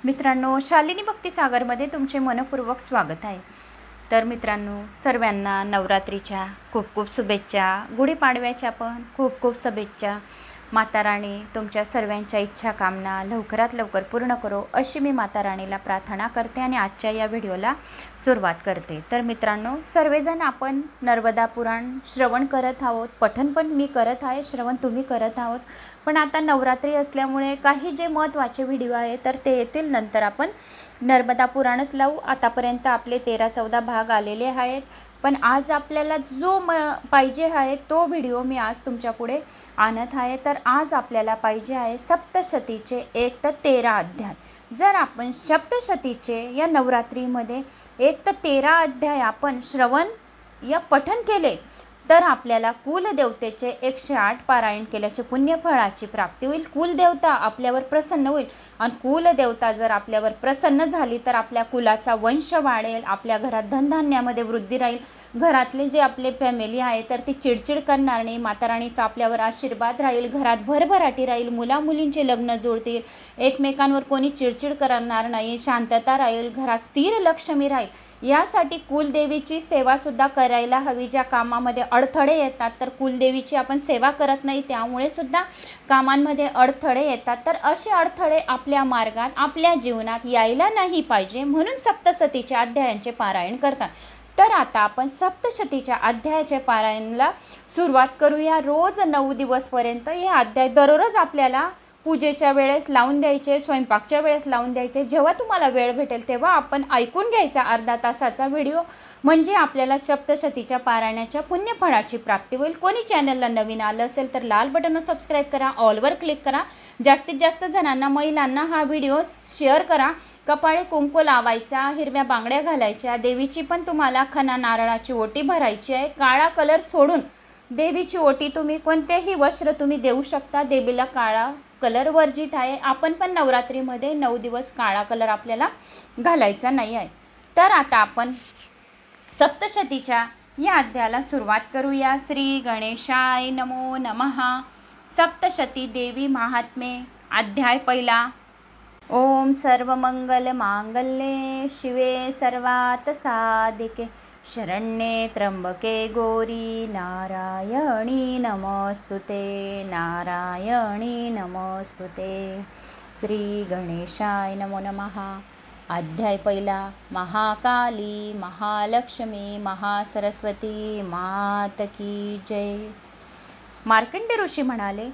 मित्रांनो, शालिनी भक्तिसागरमध्ये तुमचे मनपूर्वक स्वागत आहे। तर मित्रांनो, सर्वांना नवरात्रीच्या खूप खूप शुभेच्छा, गुढीपाडव्याच्या पण खूप खूप शुभेच्छा। माता राणी तुमच्या सर्वांच्या इच्छा कामना लवकरात लवकर पूर्ण करो अशी मी माता राणीला प्रार्थना करते आणि आजच्या या व्हिडिओला सुरुवात करते। तर मित्रांनो, सर्वजण आपण नर्मदा पुराण श्रवण करत आहोत, पठण पण मी करत आहे, श्रवण तुम्ही करत आहोत। पण आता नवरात्री असल्यामुळे काही जे महत्त्वाचे व्हिडिओ आहे तर ते येतील नंतर आपण नर्मदा पुराणच लावू। आतापर्यंत आपले 13-14 भाग आलेले आहेत, पण आज आपल्याला जो पाहिजे आहे तो व्हिडिओ मी आज तुमच्या पुढे आणत आहे। तर आज आपल्याला पाहिजे आहे सप्तशतीचे 1 ते 13 अध्याय। जर आपण सप्तशतीचे या नवरात्रीमध्ये 1 ते 13 अध्याय आपण श्रवण या पठण केले तर आपल्याला कुलदेवतेचे 108 पारायण केल्याचे पुण्यफळाची प्राप्ती होईल। कुलदेवता आपल्यावर प्रसन्न होईल आणि कुलदेवता जर आपल्यावर प्रसन्न झाली तर आपल्या कुलाचा वंश वाढेल, आपल्या घरात धनधान्यामध्ये वृद्धी राहील, घरातले जे आपले फॅमिली आहे तर ती चिडचिड करणार नाही, माता राणीचा आपल्यावर आशीर्वाद राहील, घरात भरभराटी राहील, मुलामुलींचे लग्न जुळतील, एकमेकांवर कोणी चिडचिड करणार नाही, शांतता राहील, घरात स्थिर लक्ष्मी राहील। यासाठी कुलदेवीची सेवा सुद्धा करायला हवी। ज्या कामामध्ये अडथळे येतात तर कुलदेवीची आपण सेवा करत नाही, त्यामुळे सुद्धा कामांमध्ये अडथळे येतात। तर असे अडथळे आपल्या मार्गात आपल्या जीवनात यायला नाही पाहिजे, म्हणून सप्तशतीच्या अध्यायांचे पारायण करतात। तर आता आपण सप्तशतीच्या अध्यायाच्या पारायणाला सुरुवात करूया। रोज 9 दिवसपर्यंत हे अध्याय दररोज आपल्याला पूजेच्या वेळेस लावून द्यायचे, स्वयंपाकच्या वेळेस लावून द्यायचे, जेव्हा तुम्हाला वेळ भेटेल तेव्हा आपण ऐकून घ्यायचा अर्धा तासाचा व्हिडिओ, म्हणजे आपल्याला सप्तशतीच्या पारायणाच्या पुण्यफळाची प्राप्ती होईल। कोणी चॅनलला नवीन आलं असेल तर लाल बटनवर सबस्क्राईब करा, ऑलवर क्लिक करा, जास्तीत जास्त जणांना महिलांना हा व्हिडिओ शेअर करा। कपाळी कुंकू लावायचा, हिरव्या बांगड्या घालायच्या, देवीची पण तुम्हाला खणा नारळाची ओटी भरायची आहे। काळा कलर सोडून देवीची ओटी तुम्ही कोणतेही वस्त्र तुम्ही देऊ शकता, देवीला काळा कलर वर्जित आहे। आपण पण नवरात्रीमध्ये 9 दिवस काळा कलर आपल्याला घालायचा नाही आहे। तर आता आपण सप्तशतीच्या या अध्यायाला सुरुवात करूया। श्री गणेशाय नमो नमः। सप्तशती देवी महात्म्य अध्याय पहिला। ओम सर्वमंगल मांगल्ये शिवे सर्वात साधिके शरण्ये त्र्यंबके गौरी नारायणी नमोस्तुते, नारायणी नमोस्तुते। श्री गणेशाय नमो नमः। अध्याय पहिला। महाकाली महालक्ष्मी महासरस्वती मात की जय। मार्कंडेय ऋषी म्हणाले,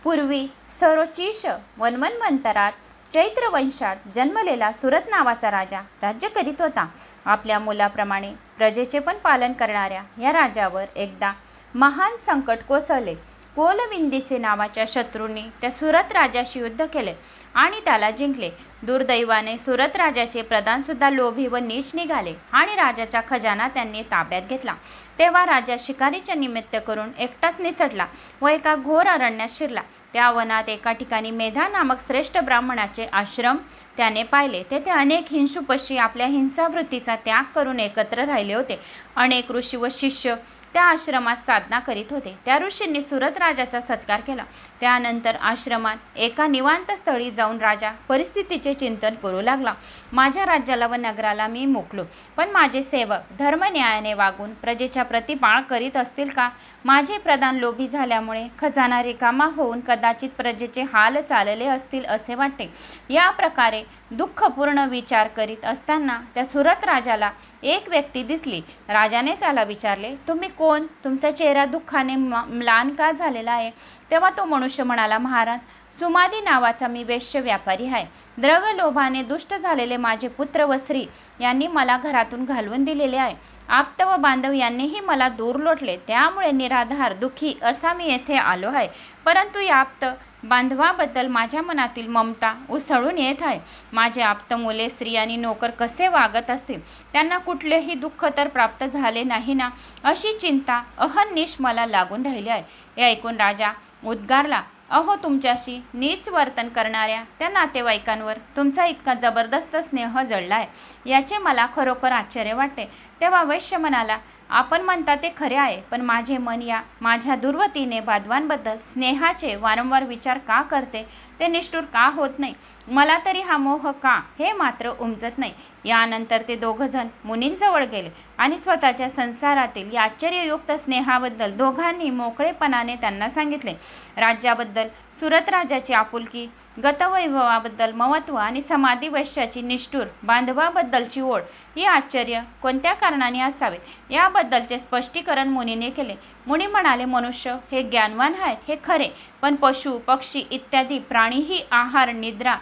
पूर्वी सरोचीश वनमन्वंतरात चैत्र वंशात जन्मलेला सुरत नावाचा राजा राज्य करीत होता। आपल्या मुलाप्रमाणे प्रजेचे पण पालन करणाऱ्या या राजावर एकदा महान संकट कोसळले। कोलविंदिसे नावाच्या शत्रूंनी त्या सुरत राजाशी युद्ध केले आणि त्याला जिंकले। दुर्दैवाने सुरत राजाचे प्रधानसुद्धा लोभी व नीच निघाले आणि राजाचा खजाना त्यांनी ताब्यात घेतला। तेव्हा राजा शिकारीच्या निमित्त करून एकटाच निसटला व एका घोर अरण्यात शिरला। त्या वनात एका ठिकाणी मेधा नामक श्रेष्ठ ब्राह्मणाचे आश्रम त्याने पाहिले। तेथे अनेक हिंसुपशी आपल्या हिंसावृत्तीचा त्याग करून एकत्र राहिले होते। अनेक ऋषी व शिष्य त्या आश्रमात साधना करीत होते। त्या ऋषींनी सुरत राजाचा सत्कार केला। त्यानंतर आश्रमात एका निवांत स्थळी जाऊन राजा परिस्थितीचे चिंतन करू लागला। माझ्या राज्याला व नगराला मी मुकलो, पण माझे सेवक धर्मन्यायाने वागून प्रजेच्या प्रतिपाळ करीत असतील का? माझे प्रधान लोभी झाल्यामुळे खजाना रिकामा होऊन कदाचित प्रजेचे हाल चालले असतील असे वाटते। या प्रकारे दुःखपूर्ण विचार करीत असताना त्या सुरत राजाला एक व्यक्ती दिसली। राजाने त्याला विचारले, तुम्ही कोण? तुमचा चेहरा दुःखाने म्लान का झालेला आहे? तेव्हा तो मनुष्य म्हणाला, महाराज, सुमादी नावाचा मी वेश्य व्यापारी आहे। द्रव्य लोभाने दुष्ट झालेले माझे पुत्र व स्त्री यांनी मला घरातून घालवून दिलेले आहे। आप्त व बांधव यांनीही मला दूर लोटले, त्यामुळे निराधार दुःखी असा मी येथे आलो आहे। परंतु या आप्त बांधवाबद्दल माझ्या मनातील ममता उसळून येत आहे। माझे आप्त मुले स्त्री आणि नोकर कसे वागत असतील? त्यांना कुठलेही दुःख तर प्राप्त झाले नाही ना? अशी चिंता अहर्निश मला लागून राहिली आहे। हे ऐकून राजा उद्गारला, अहो, तुमच्याशी नीच वर्तन करणाऱ्या त्या नातेवाईकांवर तुमचा इतका जबरदस्त स्नेह जडला आहे, याचे मला खरोखर आश्चर्य वाटते। तेव्हा वैश्य म्हणाला, आपण म्हणता ते खरे आहे, पण माझे मन या माझ्या दुर्वतीने बांधवांबद्दल स्नेहाचे वारंवार विचार का करते, ते निष्ठुर का होत नाही, मला तरी हा मोह का, हे मात्र उमजत नाही. यानंतर ते दोघंजण मुनींजवळ गेले आणि स्वतःच्या संसारातील या आश्चर्ययुक्त स्नेहाबद्दल दोघांनी मोकळेपणाने त्यांना सांगितले. राज्याबद्दल सुरत राजाची आपुलकी, गतवैभवाबद्दल ममत्व आणि समाधी वैश्याची निष्ठुर बांधवाबद्दलची ओढ, ही आश्चर्य कोणत्या कारणाने असावेत, याबद्दलचे स्पष्टीकरण मुनीने केले. मुनी म्हणाले, मनुष्य हे ज्ञानवान आहेत हे खरे, पण पशु पक्षी इत्यादी प्राणीही आहार, निद्रा,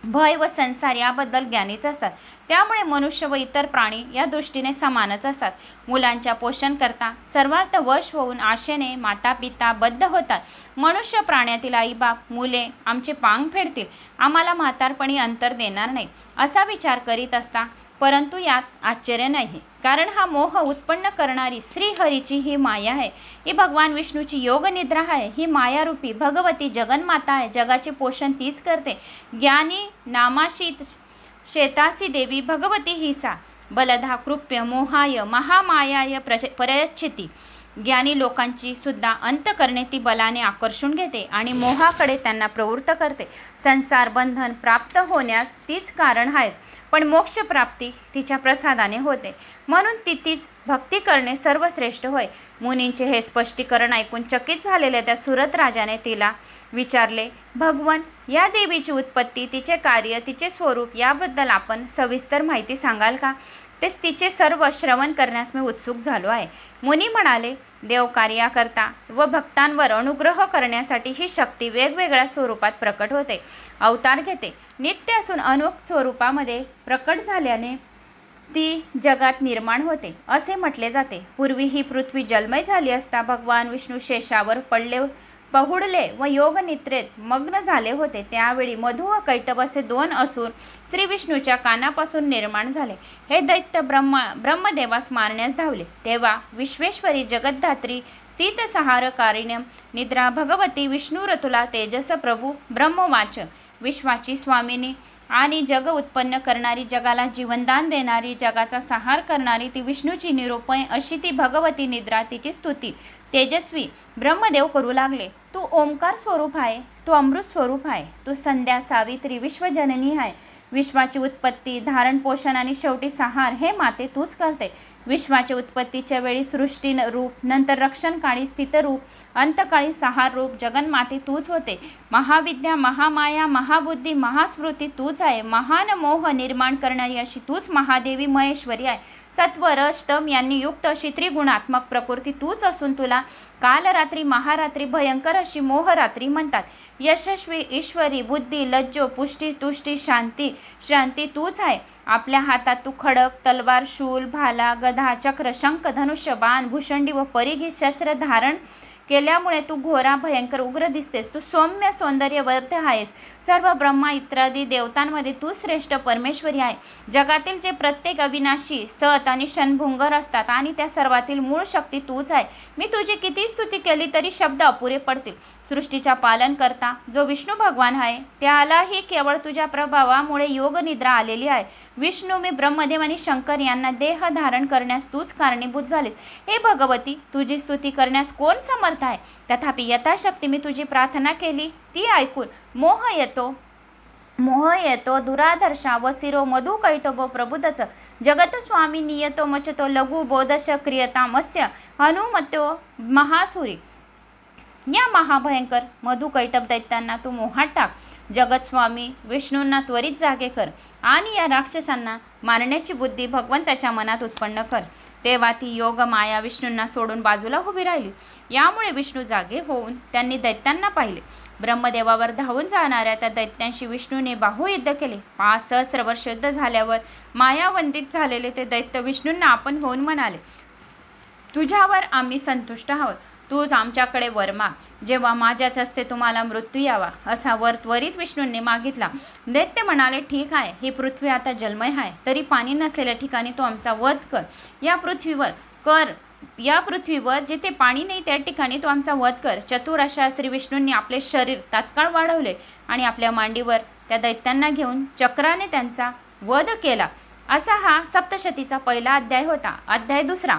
भय व संसार याबद्दल ज्ञानीच असतात. त्यामुळे मनुष्य व इतर प्राणी या दृष्टीने समानच असतात. मुलांच्या पोषण करता सर्वार्थ वश होऊन आशेने माता पिता बद्ध होतात. मनुष्य प्राण्यातील आईबाप मुले आमचे पांग फेडतील, आम्हाला म्हातारपणी अंतर देणार नाही, असा विचार करीत असता. परंतु यात आश्चर्य नाही, कारण हा मोह उत्पन्न करणारी श्रीहरीची ही माया आहे. ही भगवान विष्णूची योग निद्रा आहे. ही मायारूपी भगवती जगन्माता आहे. जगाचे पोषण तीच करते. ज्ञानी नामाशी शेतासी देवी भगवती ही सा बलधा कृप्य मोहाय महामायाय प्रयच्छिती. ज्ञानी लोकांची सुद्धा अंतकरणे ती बलाने आकर्षून घेते आणि मोहाकडे त्यांना प्रवृत्त करते. संसार बंधन प्राप्त होण्यास तीच कारण आहेत, पण मोक्षप्राप्ती तिच्या प्रसादाने होते, म्हणून तीच भक्ती करणे सर्वश्रेष्ठ होय. मुनींचे हे स्पष्टीकरण ऐकून चकित झालेल्या त्या सुरत राजाने तिला विचारले, भगवन, या देवीची उत्पत्ती, तिचे कार्य, तिचे स्वरूप याबद्दल आपण सविस्तर माहिती सांगाल का? तेच तिचे सर्व श्रवण करण्यास मी उत्सुक झालो आहे. मुनी म्हणाले, देव कार्याकरता व भक्तांवर अनुग्रह करण्यासाठी ही शक्ती वेगवेगळ्या स्वरूपात प्रकट होते, अवतार घेते. नित्य असून अनेक स्वरूपामध्ये प्रकट झाल्याने ती जगात निर्माण होते असे म्हटले जाते. पूर्वी ही पृथ्वी जलमय झाली असता भगवान विष्णू शेषावर पहुडले व योगनिद्रेत मग्न झाले होते. त्यावेळी मधु व कैटभ असे दोन असुर श्री विष्णूच्या कानापासून निर्माण झाले. हे दैत्य ब्रह्मदेवास मारण्यास धावले. तेव्हा विश्वेश्वरी जगद्धात्री तीतसहार कारिण्यम निद्रा भगवती विष्णुरतुला तेजस प्रभू ब्रह्मवाच. विश्वाची स्वामिनी आणि जग उत्पन्न करणारी, जगाला जीवनदान देणारी, जगाचा संहार करणारी ती विष्णूची निरूपय अशी ती भगवती निद्रा, तिची स्तुती तेजस्वी ब्रह्मदेव करू लागले. तू ओंकार स्वरूप आहे, तू अमृत स्वरूप आहे, तू संध्या सावित्री विश्वजननी आहे. विश्वाची उत्पत्ती, धारण पोषण आणि शेवटी संहार हे माते तूच करते. विश्वाच्या उत्पत्तीच्या वेळी सृष्टी रूप, नंतर रक्षणकाळी स्थितरूप, अंतकाळी संहार रूप जगन्माते तूच होते. महाविद्या, महामाया, महाबुद्धी, महास्मृती तूच आहे. महान मोह निर्माण करणारी अशी तूच महादेवी महेश्वरी आहे. सत्व रज तम यांनी युक्त अशी त्रिगुणात्मक प्रकृती तूच असून तुला कालरात्री महारात्री भयंकर अशी मोहरात्री म्हणतात. यशस्वी ईश्वरी बुद्धी लज्जो पुष्टी तुष्टी शांती तूच आहे. आपल्या हातात तू खडक, तलवार, शूल, भाला, गदा, चक्र, शंख, धनुष्य, बाण, भूषंडी व परिघी शस्त्र धारण केल्यामुळे तू घोरा भयंकर उग्र दिसतेस. तू सौम्य सौंदर्यवर्ध आहेस. सर्व ब्रह्मा इत्यादी देवतांमध्ये तू श्रेष्ठ परमेश्वरी आहे. जगातील जे प्रत्येक अविनाशी सत आणि क्षणभंगुर असतात आणि त्या सर्वातील मूळ शक्ती तूच आहे. मी तुझी किती स्तुती केली तरी शब्द अपुरे पडतील. सृष्टीचा पालन करता जो विष्णू भगवान आहे त्यालाही केवळ तुझ्या प्रभावामुळे योग निद्रा आलेली आहे. विष्णू, मी ब्रह्मदेव आणि शंकर यांना देह धारण करण्यास तूच कारणीभूत झालीस. हे भगवती, तुझी स्तुती करण्यास कोण समर्थ आहे? तथापि यथाशक्ती मी तुझी प्रार्थना केली, ती ऐकून मोह येतो दुराधर्षा वसिरो मधु कैटभो प्रबुद्धच जगत स्वामी नियतो मचतो लघु बोधश क्रियतामस्य हनुमतो महासुरी. या महाभयंकर मधु कैटभ दैत्यांना तू मोहात टाक. जगतस्वामी विष्णूंना त्वरित जागे कर आणि या राक्षसांना मारण्याची बुद्धी भगवंताच्या मनात उत्पन्न कर. तेव्हा ती योग माया विष्णूंना सोडून बाजूला उभी राहिली. यामुळे विष्णू जागे होऊन त्यांनी दैत्यांना पाहिले. ब्रह्मदेवावर धावून जाणाऱ्या त्या दैत्यांशी विष्णूने बाहुयुद्ध केले. 5 सहस्र वर्ष युद्ध झाल्यावर मायावंदित झालेले ते दैत्य विष्णूंना आपण होऊन म्हणाले, तुझ्यावर आम्ही संतुष्ट आहोत. तूच आमच्याकडे वर माग. जेव्हा माझ्याच हस्ते तुम्हाला मृत्यू यावा असा वर त्वरित विष्णूंनी मागितला. दैत्य म्हणाले, ठीक आहे, ही पृथ्वी आता जलमय आहे, तरी पाणी नसलेल्या ठिकाणी तू आमचा वध कर. या पृथ्वीवर जिथे पाणी नाही त्या ठिकाणी तू आमचा वध कर. चतुर अशा श्री विष्णूंनी आपले शरीर तात्काळ वाढवले आणि आपल्या मांडीवर त्या दैत्यांना घेऊन चक्राने त्यांचा वध केला. असा हा सप्तशतीचा पहिला अध्याय होता. अध्याय दुसरा.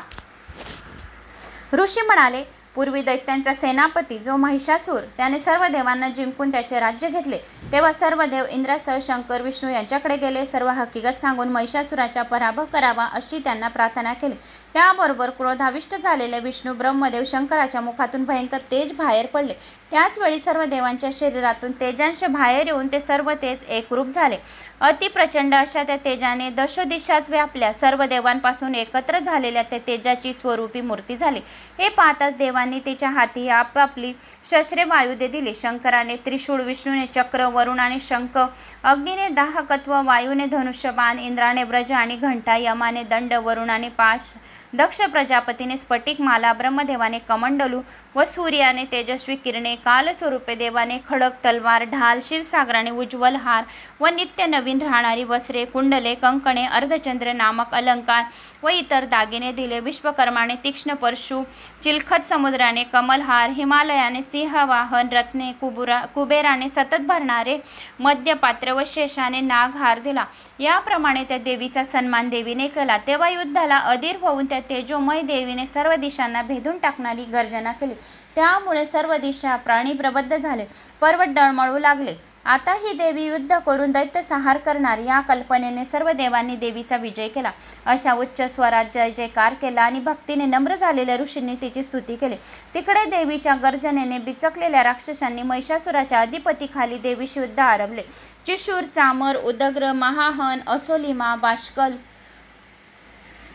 ऋषी म्हणाले, पूर्वी दैत्यांचा सेनापती जो महिषासूर त्याने सर्व देवांना जिंकून त्याचे राज्य घेतले, तेव्हा सर्व देव इंद्रासह शंकर विष्णू यांच्याकडे गेले. सर्व हकीकत सांगून महिषासुराचा पराभव करावा अशी त्यांना प्रार्थना केली. त्याबरोबर क्रोधाविष्ट झालेले विष्णू ब्रह्मदेव शंकराच्या मुखातून भयंकर तेज बाहेर पडले. त्याचवेळी सर्व देवांच्या शरीरातून तेजांश बाहेर येऊन ते सर्व तेज एकरूप झाले. अतिप्रचंड अशा त्या तेजाने दशोदिशाच व्यापल्या. सर्व देवांपासून एकत्र झालेल्या त्या तेजाची स्वरूपी मूर्ती झाली. हे पाहताच देवांनी तिच्या हाती आपापली शस्त्रे वायुदे दिली. शंकराने त्रिशूळ, विष्णूने चक्र, वरुणाने शंख, अग्नीने दाहकत्व, वायूने धनुष्यबाण, इंद्राने व्रज आणि घंटा, यमाने दंड, वरुणाने पाश, दक्ष प्रजापतीने स्फटिकमाला, ब्रह्मदेवाने कमंडलू व सूर्याने तेजस्वी किरणे, कालस्वरूपे देवाने खडक, तलवार, ढाल, क्षीरसागराने उज्ज्वल हार व नित्य नवीन राहणारी वस्त्रे, कुंडले, कंकणे, अर्धचंद्र नामक अलंकार व इतर दागिने दिले. विश्वकर्माने तीक्ष्ण परशु, चिलखत समुद्राने कमलहार, हिमालयाने सिंहवाहन, रत्ने, कुबेराने सतत भरणारे मध्यपात्र व शेषाने नागहार दिला. याप्रमाणे त्या देवीचा सन्मान देवीने केला. तेव्हा युद्धाला अधीर होऊन त्या तेजोमय देवीने सर्व दिशांना भेदून टाकणारी गर्जना केली. त्यामुळे सर्व दिशा प्राणी प्रबद्ध झाले, पर्वत डळमळू लागले. आता ही देवी युद्ध करून दैत्य संहार करणार या कल्पनेने सर्व देवांनी देवीचा विजय केला. अशा उच्च स्वरात जय जयकार केला आणि भक्तीने नम्र झालेल्या ऋषींनी तिची स्तुती केली. तिकडे देवीच्या गर्जनेने बिचकलेल्या राक्षसांनी महिषासुराच्या अधिपतीखाली देवीशी युद्ध आरंभले. चिशूर, चामर, उदग्र, महाहन, असोलिमा, बाष्कल,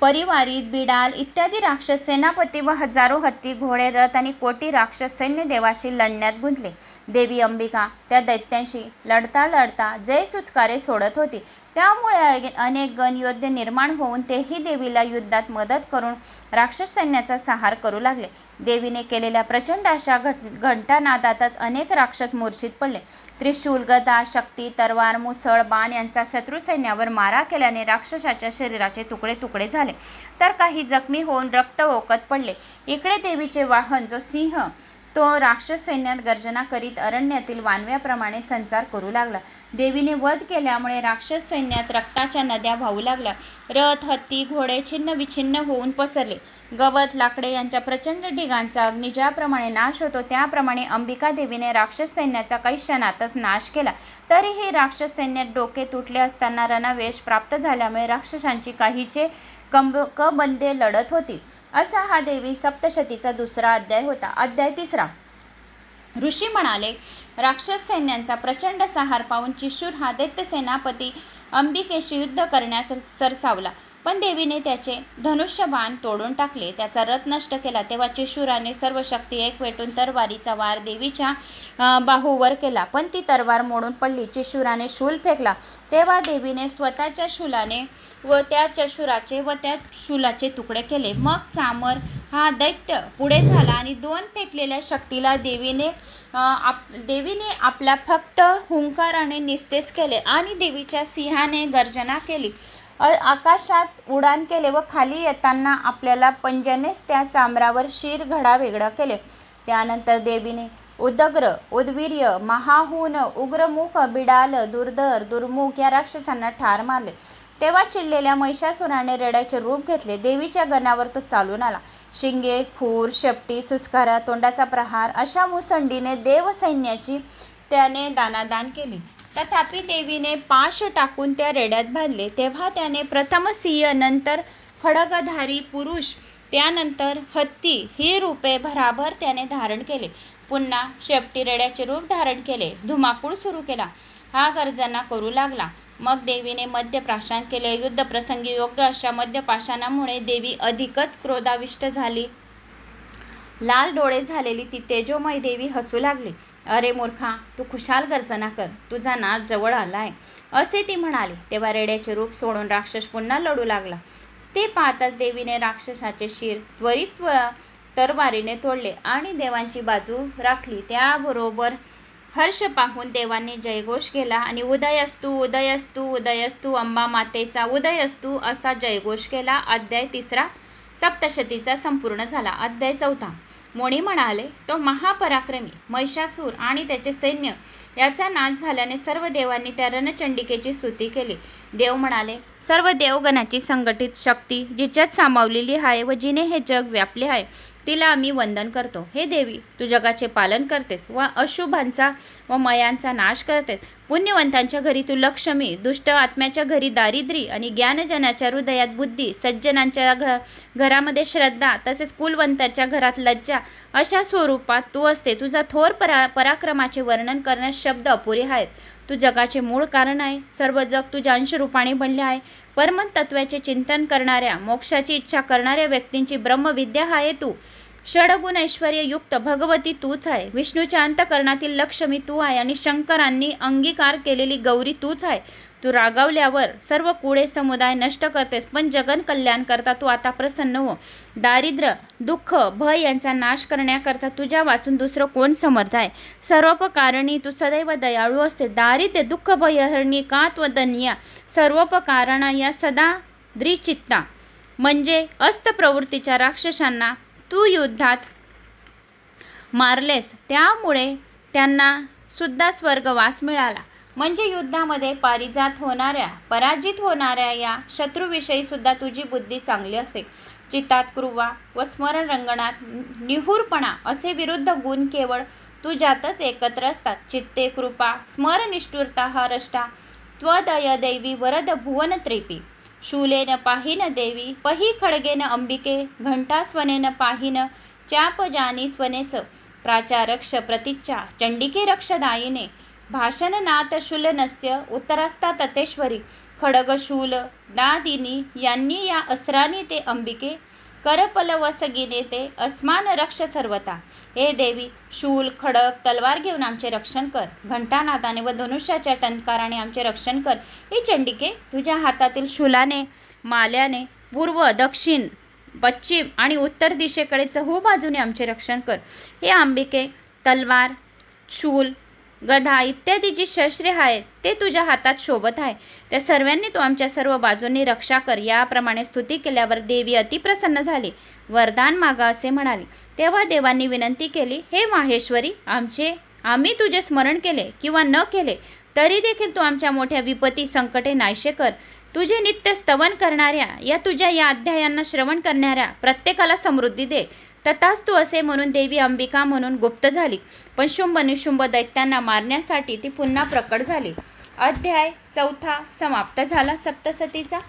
परिवारित, बिडाल इत्यादी राक्षस सेनापती व हजारो हत्ती, घोडे, रथ आणि कोटी राक्षस सैन्य देवाशी लढण्यात गुंतले. देवी अंबिका त्या दैत्यांशी लढता लढता जय सुस्कारे सोडत होती. त्यामुळे अनेक गण योद्धे निर्माण होऊन तेही देवीला युद्धात मदत करून राक्षस सैन्याचा संहार करू लागले. देवीने केलेल्या प्रचंड अशा घंटानादातच अनेक राक्षस मूर्छित पडले. त्रिशूल, गदा, शक्ती, तरवार, मुसळ, बाण यांचा शत्रू सैन्यावर मारा केल्याने राक्षसाच्या शरीराचे तुकडे तुकडे झाले, तर काही जखमी होऊन रक्त ओकत पडले. इकडे देवीचे वाहन जो सिंह तो राक्षस सैन्यात गर्जना करीत अरण्यातील वानव्याप्रमाणे संचार करू लागला. देवीने वध केल्यामुळे राक्षस सैन्यात रक्ताच्या नद्या वाहू लागल्या. रथ, हत्ती, घोडे छिन्न विछिन्न होऊन पसरले. गवत, लाकडे यांच्या प्रचंड ढिगांचा अग्नी ज्याप्रमाणे नाश होतो त्याप्रमाणे अंबिका देवीने राक्षस सैन्याचा काही क्षणातच नाश केला. तरीही राक्षस सैन्यात डोके तुटले असताना रणवेश प्राप्त झाल्यामुळे राक्षसांची काहीचे कबंदे लढत होती. असा हा देवी सप्तशतीचा दुसरा अध्याय होता. अध्याय तिसरा. ऋषी म्हणाले, राक्षस सैन्यांचा प्रचंड संहार पाहून चिशूर हा दैत्य सेनापती अंबिकेशी युद्ध करण्यास सरसावला, पण देवीने त्याचे धनुष्यबाण तोडून टाकले, त्याचा रथ नष्ट केला. तेव्हा चिशूराने सर्व शक्ती एकवटून तरवारीचा वार देवीच्या बाहूवर केला, पण ती तरवार मोडून पडली. चिशूराने शूल फेकला, तेव्हा देवीने स्वतःच्या शूलाने व त्या चशुराचे व त्या शूलाचे तुकडे केले. मग चामर हा दैत्य पुढे झाला आणि दोन फेकलेल्या शक्तीला देवीने आपल्या फक्त हुंकाराने निस्तेज केले आणि देवीच्या सिंहाने गर्जना केली. आकाशात उडान केले व खाली येताना आपल्याला पंजानेच त्या चामरावर शिर घडा वेगळा केले. त्यानंतर देवीने उदग्र, उद्वीर्य, महाहून, उग्रमुख, बिडाल, दुर्धर, दुर्मुख या राक्षसांना ठार मारले. तेव्हा चिडलेल्या महिषासुराने रेड्याचे रूप घेतले. देवीच्या गणावर तो चालून आला. शिंगे, खूर, शेपटी, सुस्कारा, तोंडाचा प्रहार अशा मुसंडीने देवसैन्याची त्याने दानादान केली. तथापि देवीने पाश टाकून त्या रेड्यात बांधले. तेव्हा त्याने प्रथम सिंह, नंतर खड्गधारी पुरुष, त्यानंतर हत्ती ही रूपे भराभर त्याने धारण केले. पुन्हा शेपटी रेड्याचे रूप धारण केले. धुमाकूळ सुरू केला. हा गर्जना करू लागला. मग देवीने मद्यप्राशन केले. युद्धप्रसंगी योग्य अशा मद्यपाशानामुळे देवी अधिकच क्रोधाविष्ट झाली. लाल डोळे झालेली ती तेजोमय देवी हसू लागली. अरे मूर्खा, तू खुशाल गर्जना कर, तुझा नाश जवळ आलाय, असे ती म्हणाली. तेव्हा रेड्याचे रूप सोडून राक्षस पुन्हा लढू लागला. ते पाहताच देवीने राक्षसाचे शिर त्वरित तरवारीने तोडले आणि देवांची बाजू राखली. त्याबरोबर हर्ष पाहून देवांनी जयघोष केला आणि उदयस्तु उदयस्तु उदयस्तु अंबा मातेचा उदयस्तु असा जयघोष केला. अध्याय तिसरा सप्तशतीचा संपूर्ण झाला. अध्याय चौथा. मोणी म्हणाले, तो महापराक्रमी महिषासूर आणि त्याचे सैन्य याचा नाश झाल्याने सर्व देवांनी त्या रणचंडिकेची स्तुती केली. देव म्हणाले, सर्व देवगणाची संघटित शक्ती जिच्यात सामावलेली आहे व जिने हे जग व्यापले आहे तिला आम्ही वंदन करतो. हे देवी, तू जगाचे पालन करतेस व अशुभांचा व मयांचा नाश करतेस. पुण्यवंतांच्या घरी तू लक्ष्मी, दुष्ट आत्म्याच्या घरी दारिद्री आणि ज्ञानजनाच्या हृदयात बुद्धी, सज्जनांच्या घरामध्ये श्रद्धा, तसेच कुलवंतांच्या घरात लज्जा, अशा स्वरूपात तू असते. तुझा थोर पराक्रमाचे वर्णन करण्यास शब्द अपुरे आहेत. तू जगाचे मूळ कारण आहे. सर्व जग तुझ्या अंशरूपाने बनले आहे. परमतत्वाचे चिंतन करणाऱ्या, मोक्षाची इच्छा करणाऱ्या व्यक्तींची ब्रह्मविद्या आहे तू. षडगुण ऐश्वर्य युक्त भगवती तूच आहे. विष्णूच्या अंतःकरणातील लक्ष्मी तू आहे आणि शंकरांनी अंगीकार केलेली गौरी तूच आहे. तू रागावल्यावर सर्व कुळे समुदाय नष्ट करतेस, पण जगन कल्याण करता तू आता प्रसन्न हो. दारिद्र्य, दुःख, भय यांचा नाश करण्याकरता तुझ्या वाचून दुसरं कोण समर्थ आहे. सर्वोपकारणी तू सदैव दयाळू असते. दारिद्र्य, दुःख, भयहरणी, कात्वदनिया, सर्वोपकारणा या सदा द्रिचित्ता म्हणजे अस्त प्रवृत्तीच्या राक्षसांना तू युद्धात मारलेस. त्यामुळे त्यांना सुद्धा स्वर्गवास मिळाला. म्हणजे युद्धामध्ये पराजित होणाऱ्या या शत्रूविषयी सुद्धा तुझी बुद्धी चांगली असते. चित्तात क्रूवा व स्मरण रंगणात निहुरपणा असे विरुद्ध गुण केवळ तुझ्यातच एकत्र असतात. चित्ते कृपा, स्मरनिष्ठुरता हरष्टा, त्वदय दैवी वरद भुवन त्रेपी. शूलेन पाहिन देवी, पही खडगेन अंबिके, घंटास्वनेन पाहिन चापजानी स्वनेच. प्राचारक्ष प्रतिच्चा, चंडिके रक्षदायिने, भाषणनाथ शूलनस्य उत्तरस्ता ततेश्वरी. खडगशूल दादिनी यांनी या अस्त्रांनी ते अंबिके, करपलवसगिने ते अस्मान रक्ष सर्वता. हे देवी, शूल, खडग, तलवार घेऊन आमचे रक्षण कर. घंटानादाने व धनुष्याच्या टंकाराने आमचे रक्षण कर. हे चंडिके, तुझ्या हातातील शूलाने, माल्याने पूर्व, दक्षिण, पश्चिम आणि उत्तर दिशेकडे चहू बाजूने आमचे रक्षण कर. हे अंबिके, तलवार, शूल, गदा इत्यादी जी शस्त्रे आहेत ते तुझ्या हातात शोभत आहे. त्या सर्वांनी तू आमच्या सर्व बाजूंनी रक्षा कर. याप्रमाणे स्तुती केल्यावर देवी अतिप्रसन्न झाली. वरदान मागा असे म्हणाली. तेव्हा देवांनी विनंती केली, हे माहेश्वरी, आम्ही तुझे स्मरण केले किंवा न केले तरी देखील तू आमच्या मोठ्या विपत्ती संकटे नाहीसे कर. तुझे नित्य स्तवन करणाऱ्या या तुझ्या या अध्यायांना श्रवण करणाऱ्या प्रत्येकाला समृद्धी दे. तथास्तु असे म्हणून देवी अंबिका म्हणून गुप्त झाली. पण शुंभ निशुंभ दैत्यांना मारण्यासाठी ती पुन्हा प्रकट झाली. अध्याय 4 समाप्त झाला. सप्तसतीचा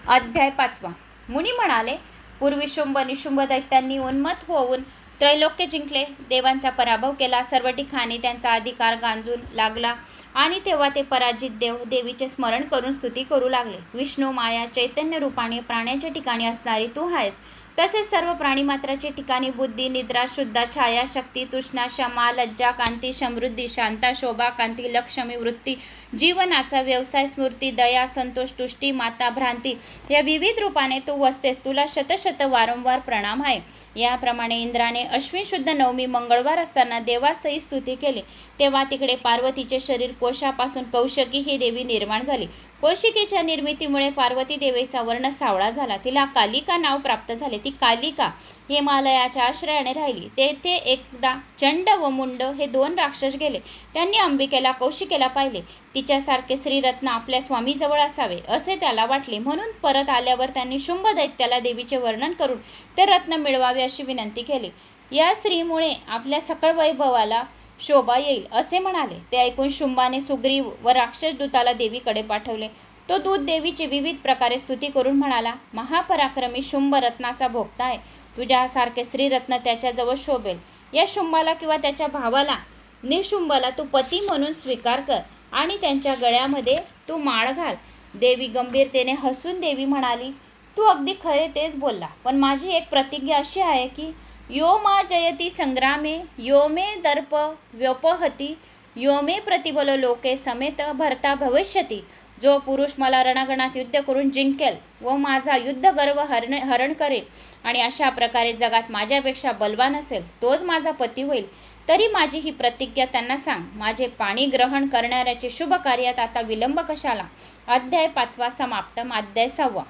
अध्याय 5. मुनी म्हणाले, पूर्वी शुंभ निशुंभ दैत्यांनी उन्मत्त होऊन त्रैलोक्य जिंकले, देवांचा पराभव केला, सर्व ठिकाणी त्यांचा अधिकार गांजून लागला आणि तेव्हा ते पराजित देव देवीचे स्मरण करून स्तुती करू लागले. विष्णू, माया, चैतन्य रूपाने प्राण्याच्या ठिकाणी असणारी तू आहेस. तसेच सर्व प्राणीमात्राचे ठिकाणी बुद्धी, निद्रा, शुद्धा, छाया, शक्ती, तृष्णा, क्षमा, लज्जा, कांती, समृद्धी, शांता, शोभा, कांती, लक्ष्मी, वृत्ती, जीवनाचा व्यवसाय, स्मृती, दया, संतोष, तुष्टी, माता, भ्रांती या विविध रूपाने तू वसतेस. तुला शतशत वारंवार प्रणाम आहे. याप्रमाणे इंद्राने अश्विन शुद्ध नवमी मंगळवार असताना देवासही स्तुती केली. तेव्हा तिकडे पार्वतीचे शरीर कोशापासून कौशकी ही देवी निर्माण झाली. कौशिकीच्या निर्मितीमुळे पार्वती देवीचा वर्ण सावळा झाला. तिला कालिका नाव प्राप्त झाले. ती कालिका हिमालयाच्या आश्रयाने राहिली. तेथे एकदा चंड व मुंड हे 2 राक्षस गेले. त्यांनी अंबिकेला कौशिकेला पाहिले. तिच्यासारखे श्रीरत्न आपल्या स्वामीजवळ असावे असे त्याला वाटले. म्हणून परत आल्यावर त्यांनी शुंभ दैत्याला देवीचे वर्णन करून ते रत्न मिळवावे अशी विनंती केली. या स्त्रीमुळे आपल्या सकळ वैभवाला शोभा येईल असे म्हणाले. ते ऐकून शुंभाने सुग्रीव व राक्षस दूताला देवीकडे पाठवले. तो दूत देवीची विविध प्रकारे स्तुती करून म्हणाला, महापराक्रमी शुंभ रत्नाचा भोक्ता आहे. तुझ्यासारखे श्रीरत्न त्याच्याजवळ शोभेल. या शुंभाला किंवा त्याच्या भावाला निशुंभाला तू पती म्हणून स्वीकार कर आणि त्यांच्या गळ्यामध्ये तू माळ घाल. देवी गंभीरतेने हसून देवी म्हणाली, तू अगदी खरे तेच बोलला, पण माझी एक प्रतिज्ञा अशी आहे की यो मा जयती संग्रामे, यो मे दर्प व्योपहती, यो मे प्रतिबल लोके समेत भरता भविष्यती. जो पुरुष मला रणगणात युद्ध करून जिंकेल व माझा युद्धगर्व हरण करेल आणि अशा प्रकारे जगात माझ्यापेक्षा बलवान असेल तोच माझा पती होईल. तरी माझी ही प्रतिज्ञा त्यांना सांग. माझे पाणी ग्रहण करणाऱ्याचे शुभ कार्यात आता विलंब कशाला. अध्याय 5 समाप्त. अध्याय 6.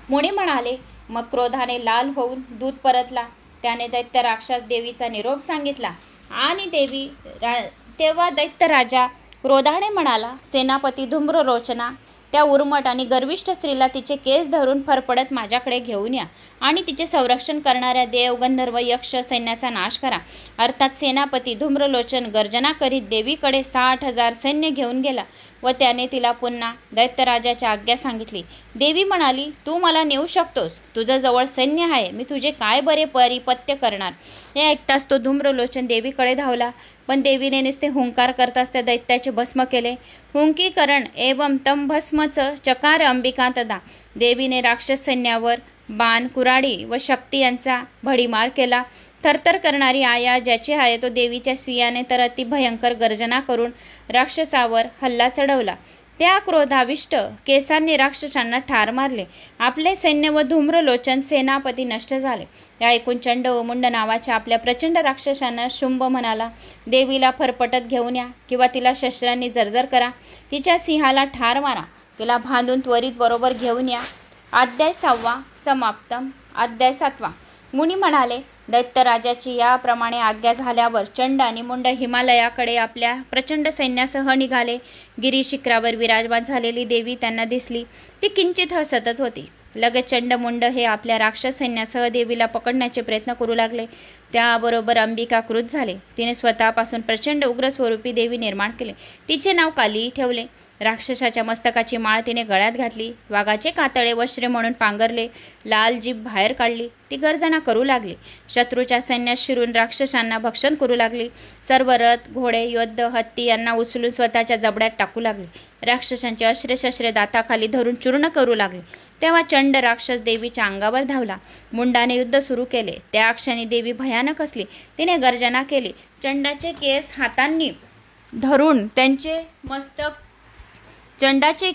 मुनी म्हणाले, मग क्रोधाने लाल होऊन दूत परतला. त्याने दैत्य राक्षस देवीचा निरोप सांगितला आणि तेव्हा दैत्य राजा क्रोधाने म्हणाला, सेनापती धूम्रलोचना, त्या उर्मट आणि गर्विष्ठ स्त्रीला तिचे केस धरून फरफडत माझ्याकडे घेऊन या आणि तिचे संरक्षण करणाऱ्या देव गंधर्व यक्ष सैन्याचा नाश करा. अर्थात सेनापती धूम्रलोचन गर्जना करीत देवीकडे 60,000 सैन्य घेऊन गेला व त्याने तिला पुन्हा दैत्यराजाची आज्ञा सांगितली. देवी म्हणाली, तू मला नेऊ शकतोस, तुझं जवळ सैन्य आहे, मी तुझे काय बरे परिपत्य करणार. हे ऐकताच तो धूम्रलोचन देवीकडे धावला, पण देवीने नुसते हुंकार करताच त्या दैत्याचे भस्म केले. हुंकीकरण एवं तम भस्मच चकार अंबिका तदा. देवीने राक्षस सैन्यावर बाण, कुऱ्हाडी व शक्ती यांचा भडीमार केला. थरथर करणारी आया ज्याची आहे तो देवीच्या सिंहाने तर अति भयंकर गर्जना करून राक्षसावर हल्ला चढवला. त्या क्रोधाविष्ट केसांनी राक्षसांना ठार मारले. आपले सैन्य व धूम्रलोचन सेनापती नष्ट झाले. त्या ऐकून चंड व मुंड नावाच्या आपल्या प्रचंड राक्षसांना शुंभ म्हणाला, देवीला फरफटत घेऊन या किंवा तिला शस्त्रांनी जर्जर करा, तिच्या सिंहाला ठार मारा, तिला बांधून त्वरित बरोबर घेऊन या. अध्याय 6 समाप्तम. अध्याय 7. मुनी म्हणाले, दैत्यराजाची याप्रमाणे आज्ञा झाल्यावर चंड आणि मुंड हिमालयाकडे आपल्या प्रचंड सैन्यासह निघाले. गिरीशिखरावर विराजमान झालेली देवी त्यांना दिसली. ती किंचित हसतच होती. लगेच चंड मुंड हे आपल्या राक्षस सैन्यासह देवीला पकडण्याचे प्रयत्न करू लागले. त्याबरोबर अंबिका क्रुद्ध झाले. तिने स्वतःपासून प्रचंड उग्र स्वरूपी देवी निर्माण केले. तिचे नाव काली ठेवले. राक्षसाच्या मस्तकाची माळ तिने गळ्यात घातली. वाघाचे कातळे वस्त्रे म्हणून पांघरले. लाल जीभ बाहेर काढली. ती गर्जना करू लागली. शत्रूच्या सैन्यात शिरून राक्षसांना भक्षण करू लागली. सर्व रथ, घोडे, योद्ध, हत्ती यांना उचलून स्वतःच्या जबड्यात टाकू लागले. राक्षसांचे अस्त्रे शस्त्रे दाताखाली धरून चूर्ण करू लागले. तेव्हा चंड राक्षस देवीच्या अंगावर धावला. मुंडाने युद्ध सुरू केले. त्या क्षणी देवी भयानक असली. तिने गर्जना केली. चंडाचे केस हातांनी धरून त्यांचे मस्तक चंडाचे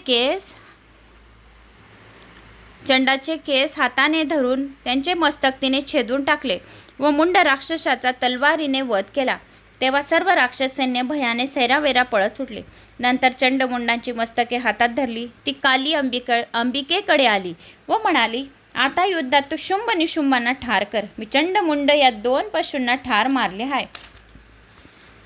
केस हाताने धरून त्यांचे मस्तक तिने छेदून टाकले व मुंड राक्षसाचा तलवारीने वध केला. तेव्हा सर्व राक्षस सैन्य भयाने सैरावेरा पळत सुटले. नंतर चंड मुंडांची मस्तके हातात धरली. ती काली अंबिकेकडे आली व म्हणाली, आता युद्धात तू शुंभ निशुंभांना ठार कर. मी चंड मुंड या 2 पशूंना ठार मारले आहे.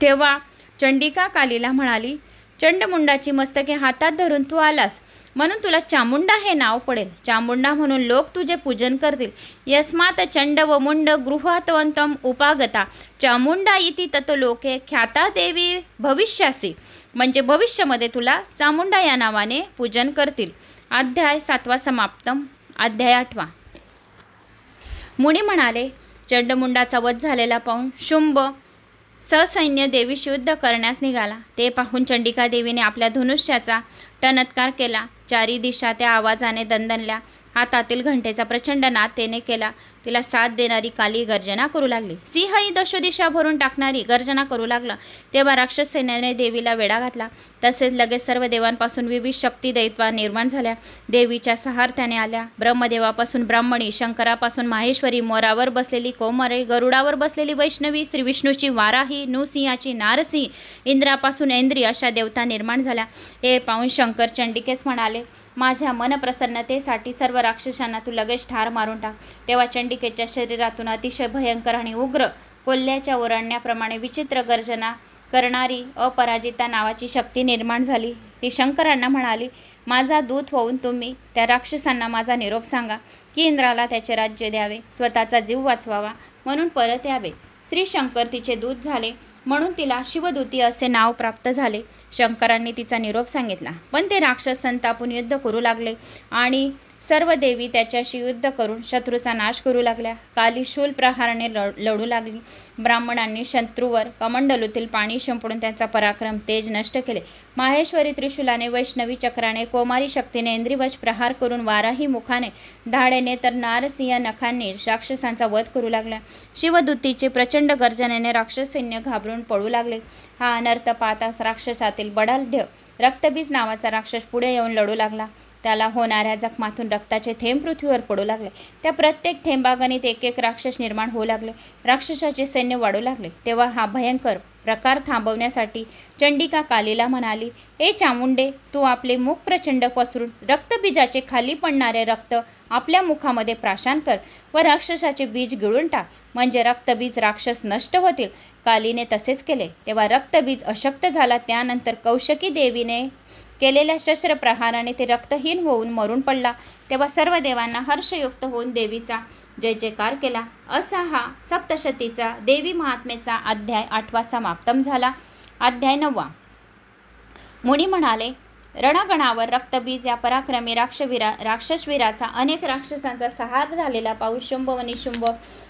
तेव्हा चंडिका कालीला म्हणाली, चंडमुंडाची मस्तके हातात धरून तू आलास म्हणून तुला चामुंडा हे नाव पडेल. चामुंडा म्हणून लोक तुझे पूजन करतील. यस्मात चंड व मुंड गृहातवंतम उपागता चामुंडा इति ततो लोके ख्याता देवी भविष्यासी. म्हणजे भविष्यामध्ये तुला चामुंडा या नावाने पूजन करतील. अध्याय 7 समाप्तम. अध्याय 8. मुनी म्हणाले, चंडमुंडाचा वध झालेला पाहून शुंभ ससैन्य देवीशी युद्ध करण्यास निघाला. ते पाहून चंडिका देवीने आपल्या धनुष्याचा टणत्कार केला. 4 दिशा त्या आवाजाने दणदणल्या. हातातील घंटेचा प्रचंड नाद तेने केला. तिला साथ देणारी काली गर्जना करू लागली. सिंहही दशोदिशा भरून टाकणारी गर्जना करू लागला. तेव्हा राक्षस सैन्याने देवीला वेढा घातला. तसेच लगेच सर्व देवांपासून विविध शक्ती दैत्वा निर्माण झाल्या. देवीच्या सहार्थ्याने आल्या. ब्रह्मदेवापासून ब्राह्मणी, शंकरापासून माहेश्वरी, मोरावर बसलेली कोमरे, गरुडावर बसलेली वैष्णवी, श्री विष्णूची वाराही, नृसिंहाची नारसिंह, इंद्रापासून ऐंद्री अशा देवता निर्माण झाल्या. हे पाहून शंकर चंडिकेस म्हणाले, माझ्या मनप्रसन्नतेसाठी सर्व राक्षसांना तू लगेच ठार मारून टाक. तेव्हा चंडिकेच्या शरीरातून अतिशय भयंकर आणि उग्र कोल्ह्याच्या ओरडण्याप्रमाणे विचित्र गर्जना करणारी अपराजिता नावाची शक्ती निर्माण झाली. ती शंकरांना म्हणाली, माझा दूत होऊन तुम्ही त्या राक्षसांना माझा निरोप सांगा की इंद्राला त्याचे राज्य द्यावे, स्वतःचा जीव वाचवावा म्हणून परत यावे. श्री शंकर तिचे दूत झाले म्हणून तिला शिवदूती असे नाव प्राप्त झाले. शंकरांनी तिचा निरोप सांगितला. पण ते राक्षस संतापून युद्ध करू लागले आणि सर्व देवी त्याच्याशी युद्ध करून शत्रूचा नाश करू लागल्या. काली शूल प्रहाराने लढू लागली. ब्राह्मणांनी शत्रूवर कमंडलूतील पाणी शिंपडून त्यांचा पराक्रम तेज नष्ट केले. माहेश्वरी त्रिशूलाने, वैष्णवी चक्राने, कोमारी शक्तीने इंद्रिवश प्रहार करून, वाराही मुखाने, धाडेने तर नारसिंह नखांनी राक्षसांचा वध करू लागला. शिवदूतीचे प्रचंड गर्जनेने राक्षस सैन्य घाबरून पळू लागले. हा अनर्थ पाहताच राक्षसातील बडाढ्य रक्तबीज नावाचा राक्षस पुढे येऊन लढू लागला. त्याला होणाऱ्या जखमातून रक्ताचे थेंब पृथ्वीवर पडू लागले. त्या प्रत्येक थेंबागणित एक एक राक्षस निर्माण होऊ लागले. राक्षसाचे सैन्य वाढू लागले. तेव्हा हा भयंकर प्रकार थांबवण्यासाठी चंडिका कालीला म्हणाली, ए चामुंडे, तू आपले मुख प्रचंड पसरून रक्तबीजाचे खाली पडणारे रक्त आपल्या मुखामध्ये प्राशन कर व राक्षसाचे बीज गिळून टाक, म्हणजे रक्तबीज राक्षस नष्ट होतील. कालीने तसेच केले. तेव्हा रक्तबीज अशक्त झाला. त्यानंतर कौशकी देवीने केलेल्या शस्त्रप्रहाराने ते रक्तहीन होऊन मरून पडला. तेव्हा सर्व देवांना हर्षयुक्त होऊन देवीचा जय जयकार केला. असा हा सप्तशतीचा देवी महात्म्याचा अध्याय 8वा समाप्तम झाला. अध्याय 9. मुनी म्हणाले, रणगणावर रक्तबीज या पराक्रमी राक्षसवीराचा अनेक राक्षसांचा संहार झालेला पाहून शुंभ व निशुंभ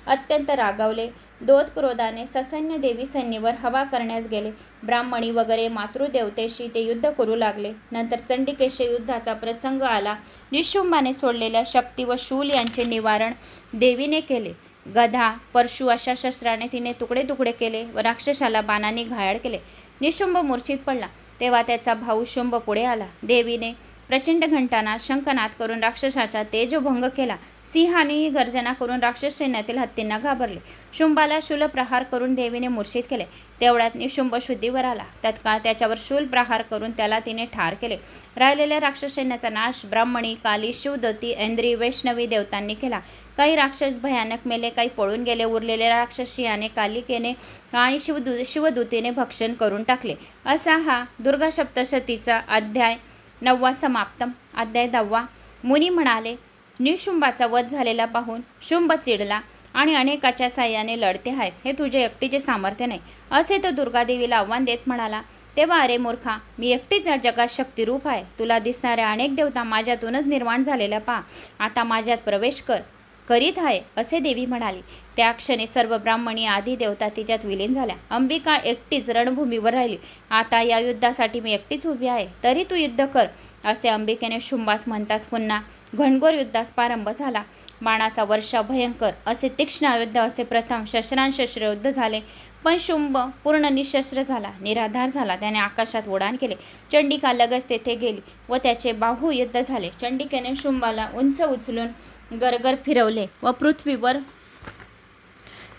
अत्यंत रागावले. दोध क्रोधाने ससैन्य देवी सैन्यावर हवा करण्यास गेले. ब्राह्मणी वगैरे मातृदेवतेशी ते युद्ध करू लागले. नंतर चंडिकेशी युद्धाचा प्रसंग आला. निशुंभाने सोडलेल्या शक्ती व शूल यांचे निवारण देवीने केले. गदा परशु अशा शस्त्राने तिने तुकडे तुकडे केले व राक्षसाला बाणाने घायाळ केले. निशुंभ मूर्छित पडला. तेव्हा त्याचा भाऊ शुंभ पुढे आला. देवीने प्रचंड घंटानाद शंखनाद करून राक्षसाचा तेजोभंग केला. सिंहानेही गर्जना करून राक्षस सैन्यातील हत्तींना घाबरले. शुंभाला शूलप्रहार करून देवीने मूर्छित केले. तेवढ्यात निशुंभ शुद्धीवर आला. तत्काळ त्याच्यावर शूलप्रहार करून त्याला तिने ठार केले. राहिलेल्या राक्षस सैन्याचा नाश ब्राह्मणी, काली, शिवदत्ती, ऐंद्री, वैष्णवी देवतांनी केला. काही राक्षस भयानक मेले, काही पळून गेले. उरलेल्या राक्षसीयाने कालिकेने आणि शिवदूतीने भक्षण करून टाकले. असा हा दुर्गा सप्तशतीचा अध्याय 9वा समाप्तम. अध्याय 10. मुनी म्हणाले, निशुंभाचा वध झालेला पाहून शुंभ चिडला आणि अनेकाच्या साह्याने लढते आहेस, हे तुझे एकटीचे सामर्थ्य नाही, असे तो दुर्गादेवीला आव्हान देत म्हणाला. तेव्हा अरे मूर्खा, मी एकटीच या जगात शक्तिरूप आहे. तुला दिसणाऱ्या अनेक देवता माझ्यातूनच निर्माण झालेल्या पहा. आता माझ्यात प्रवेश करीत आहे, असे देवी म्हणाली. त्या क्षणी सर्व ब्राह्मणी आदी देवता तिच्यात विलीन झाल्या. अंबिका एकटीच रणभूमीवर राहिली. आता या युद्धासाठी मी एकटीच उभी आहे, तरी तू युद्ध कर, असे अंबिकेने शुंभास म्हणताच पुन्हा घनघोर युद्धास प्रारंभ झाला. बाणाचा वर्षाव भयंकर असे तीक्ष्ण युद्ध असे प्रथम शस्त्रांशस्त्र युद्ध झाले. पण शुंभ पूर्ण निशस्त्र झाला, निराधार झाला. त्याने आकाशात उड्डाण केले. चंडिका लगेच तेथे गेली व त्याचे बाहू युद्ध झाले. चंडिकेने शुंभाला उंच उचलून गरगर फिरवले व पृथ्वीवर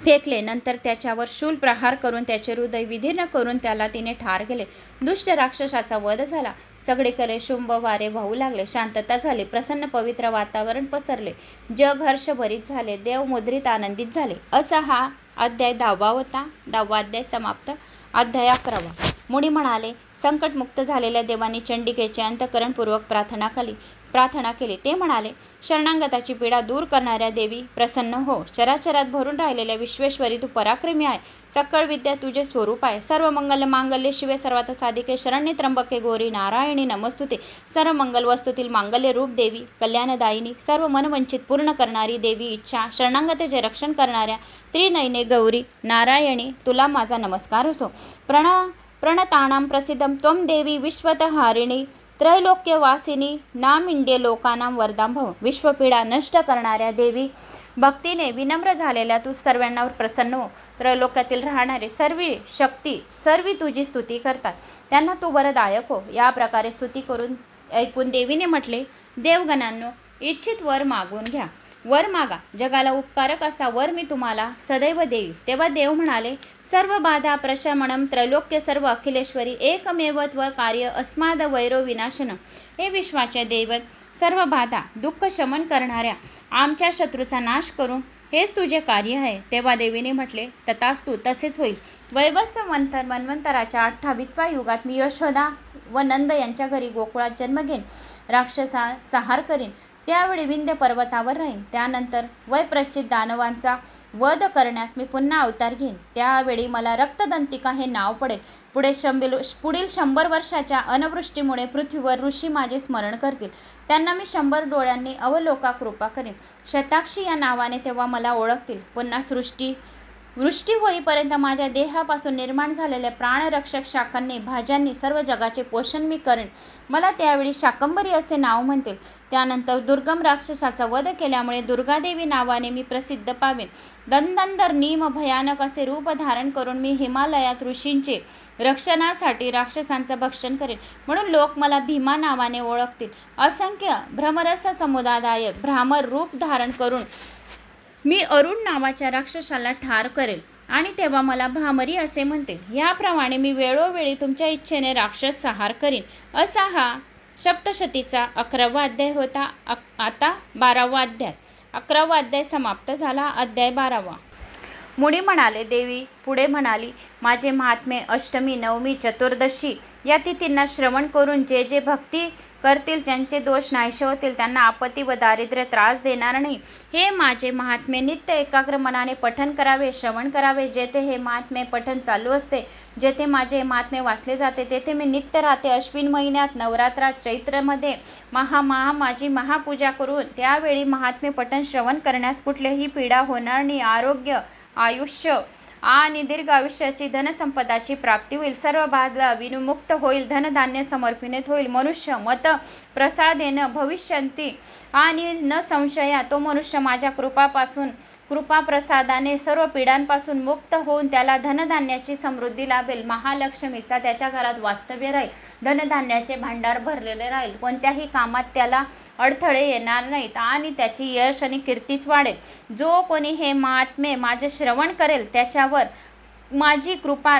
फेकले. नंतर त्याच्यावर शूल प्रहार करून त्याचे हृदय विदीर्ण करून त्याला तिने ठार केले. दुष्ट राक्षसाचा वध झाला. सगळीकडे शुंभ वारे वाहू लागले. शांतता झाली. प्रसन्न पवित्र वातावरण पसरले. जग हर्षभरीत झाले. देव मुद्रित आनंदित झाले. असा हा अध्याय 10वा होता. 10वा अध्याय समाप्त. अध्याय 11. मुनी म्हणाले, संकटमुक्त झालेल्या देवांनी चंडिकेचे अंतःकरणपूर्वक प्रार्थना केली. ते म्हणाले, शरणागताची पीडा दूर करणाऱ्या देवी प्रसन्न हो. चराचरात भरून राहिलेल्या विश्वेश्वरी तू पराक्रमी आहे. सकळ विद्या तुझे स्वरूप आहे. सर्व मंगल मांगल्य शिवे सर्वात साधिके शरण्ये त्र्यंबके गौरी नारायणी नमस्तुते. सर्व मंगल वस्तूतील मांगल्य रूप देवी, कल्याणदायिनी, सर्व मनवंचित पूर्ण करणारी देवी, इच्छा शरणागताचे रक्षण करणाऱ्या त्रिनयने गौरी नारायणी, तुला माझा नमस्कार असो. प्रणतानां प्रसिद्धं त्वं देवी विश्वतहारिणी त्रैलोक्यवासिनी नामिंडे लोकानां वरदांभव. विश्वपीडा नष्ट करणाऱ्या देवी, भक्तीने विनम्र झालेल्या तू सर्वांवर प्रसन्न हो. त्रैलोक्यातील राहणारे सर्वी तुझी स्तुती करतात, त्यांना तू वरदायक हो. या प्रकारे स्तुती करून ऐकून देवीने म्हटले, देवगणांनो, इच्छित वर मागून घ्या. वर मागा. जगाला उपकारक असा वर मी तुम्हाला सदैव देईल. तेव्हा देव म्हणाले, सर्व बाधा प्रशमनम त्रैलोक्य सर्व अखिलेश्वरी एकमेवत्व कार्य अस्माद वैरो विनाशन. हे विश्वाचे दैवत, सर्व बाधा दुःख शमन करणाऱ्या आमच्या शत्रूचा नाश करून हेच तुझे कार्य आहे. तेव्हा देवीने म्हटले, तथास्तु, तसेच होईल. वैवस्व मन्वंतराच्या 28व्या युगात मी यशोदा व नंद यांच्या घरी गोकुळात जन्म घेईन. राक्षसा संहार करीन. त्यावेळी विंध्य पर्वतावर राहीन. त्यानंतर वयप्रचित दानवांचा वध करण्यास मी पुन्हा अवतार घेईन. त्यावेळी मला रक्तदंतिका हे नाव पडेल. पुढील 100 वर्षाच्या अनवृष्टीमुळे पृथ्वीवर ऋषी माझे स्मरण करतील. त्यांना मी 100 डोळ्यांनी अवलोका कृपा करेन. शताक्षी या नावाने तेव्हा मला ओळखतील. पुन्हा वृष्टी होईपर्यंत माझ्या देहापासून निर्माण झालेल्या प्राणरक्षक शाखांनी भाज्यांनी सर्व जगाचे पोषण मी करेन. मला त्यावेळी शाकंभरी असे नाव म्हणतील. त्यानंतर दुर्गम राक्षसाचा वध केल्यामुळे दुर्गादेवी नावाने मी प्रसिद्ध पावेन. दंदंदर नीम भयानक असे रूप धारण करून मी हिमालयात ऋषींचे रक्षणासाठी राक्षसांचं भक्षण करेन. म्हणून लोक मला भीमा नावाने ओळखतील. असंख्य भ्रमरस समुदायक भ्रामर रूप धारण करून मी अरुण नावाच्या राक्षसाला ठार करेल. आणि तेव्हा मला भामरी असे म्हणतील। याप्रमाणे मी वेळोवेळी तुमच्या इच्छेने राक्षस संहार करीन। असा हा सप्तशतीचा 11वा अध्याय होता। आता 12वा अध्याय। 11वा अध्याय समाप्त झाला। अध्याय 12वा। मुनी म्हणाले, देवी पुढे म्हणाली, माझे महात्मे अष्टमी, नवमी, चतुर्दशी या तिथींना श्रवण करून जे जे भक्ती करतील ज्यांचे दोष नाहीसे होतील त्यांना आपत्ती व दारिद्र्य त्रास देणार नाही। हे माझे महात्मे नित्य एकाग्र मनाने पठन करावे, श्रवण करावे। जेथे हे महात्मे पठन चालू असते, जेथे माझे महात्मे वाचले जाते, तेथे मी नित्य राहते। अश्विन महिन्यात, नवरात्रात, चैत्रमध्ये माझी महापूजा करून त्यावेळी महात्मे पठन श्रवण करण्यास कुठलीही पीडा होणार नाही। आरोग्य, आयुष्य आणि दीर्घ आयुष्याची धनसंपदाची प्राप्ती होईल। सर्व बाधा विमुक्त होईल। धनधान्य समर्पित होईल। मनुष्य मत प्रसादेन भविष्यंती आणि न संशया तो मनुष्य माझ्या कृपाप्रसादाने सर्व पीडांपासून मुक्त होऊन त्याला धनधान्याची समृद्धी लाभेल। महालक्ष्मीचा त्याच्या घरात वास्तव्य राहील। धनधान्याचे भांडार भरलेले राहील। कोणत्याही कामात त्याला अडथळे येणार नाहीत आणि त्याची यश आणि कीर्तीच वाढेल। जो कोणी हे महात्मे माझे श्रवण करेल त्याच्यावर माझी कृपा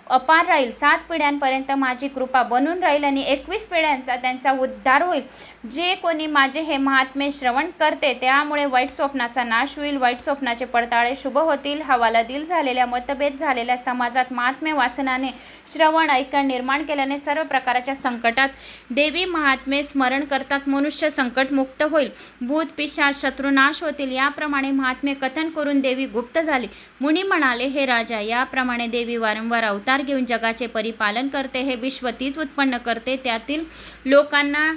अपार राहील। 7 पिढ्यांपर्यंत माझी कृपा बनून राहील आणि 21 पिढ्यांचा त्यांचा उद्धार होईल। जे कोणी माझे हे महात्मे श्रवण करते त्यामुळे वाईट स्वप्नाचा नाश होईल। वाईट स्वप्नाचे पडताळे शुभ होतील। हवालादिल झालेल्या, मतभेद झालेल्या समाजात महात्मे वाचनाने, श्रवण ऐकण निर्माण केल्याने सर्व प्रकारच्या संकटात देवी महात्मे स्मरण करतात मनुष्य संकटमुक्त होईल। भूत पिशाच शत्रुनाश होतील। याप्रमाणे महात्मे कथन करून देवी गुप्त झाली। मुनी म्हणाले, हे राजा, याप्रमाणे देवी वारंवार अवतार घेऊन जगाचे परिपालन करते। हे विश्व तीच उत्पन्न करते। त्यातील लोकांना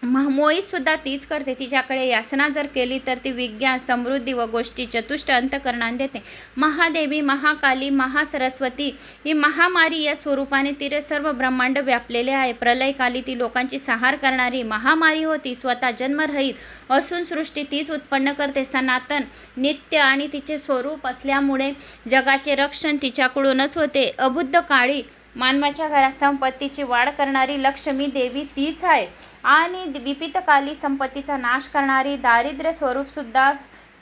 मोहित सुद्धा तीच करते। तिच्याकडे याचना जर केली तर ती विज्ञान, समृद्धी व गोष्टी चतुष्ट अंतःकरणाने देते। महादेवी, महाकाली, महासरस्वती ही महामारी या स्वरूपाने तिने सर्व ब्रह्मांड व्यापलेले आहे। प्रलयकाली ती लोकांची संहार करणारी महामारी होती। स्वतः जन्मरहित असून सृष्टी तीच उत्पन्न करते। सनातन, नित्य आणि तिचे स्वरूप असल्यामुळे जगाचे रक्षण तिच्याकडूनच होते। अबुद्ध काळी मानवाच्या घरात संपत्तीची वाढ करणारी लक्ष्मी देवी तीच आहे आणि विपितकाली संपत्तीचा नाश करणारी दारिद्र्य स्वरूप सुद्धा